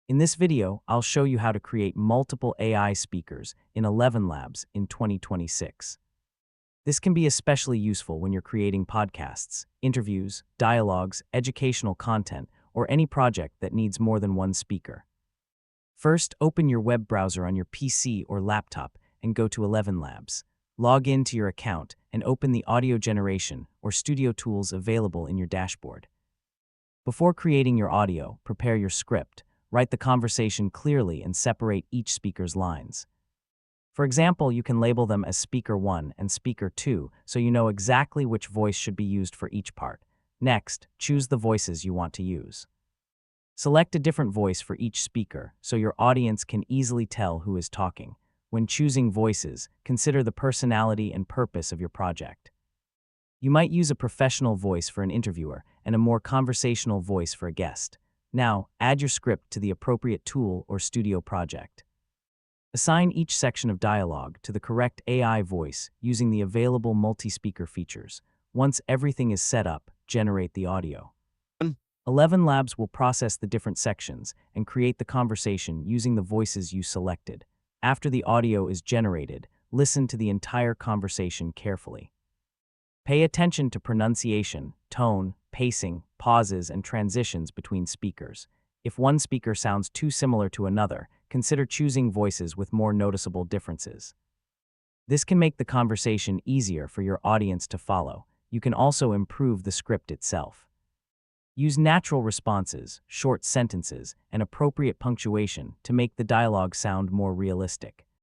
In this video, I'll show you how to create multiple AI speakers in ElevenLabs in 2026. This can be especially useful when you're creating podcasts, interviews, dialogues, educational content, or any project that needs more than one speaker. First, open your web browser on your PC or laptop and go to ElevenLabs. Log in to your account and open the audio generation or studio tools available in your dashboard. Before creating your audio, prepare your script. Write the conversation clearly and separate each speaker's lines. For example, you can label them as Speaker 1 and Speaker 2 so you know exactly which voice should be used for each part. Next, choose the voices you want to use. Select a different voice for each speaker so your audience can easily tell who is talking. When choosing voices, consider the personality and purpose of your project. You might use a professional voice for an interviewer and a more conversational voice for a guest. Now, add your script to the appropriate tool or studio project. Assign each section of dialogue to the correct AI voice using the available multi-speaker features. Once everything is set up, generate the audio. ElevenLabs will process the different sections and create the conversation using the voices you selected. After the audio is generated, listen to the entire conversation carefully. Pay attention to pronunciation, tone, pacing, pauses, and transitions between speakers. If one speaker sounds too similar to another, consider choosing voices with more noticeable differences. This can make the conversation easier for your audience to follow. You can also improve the script itself. Use natural responses, short sentences, and appropriate punctuation to make the dialogue sound more realistic.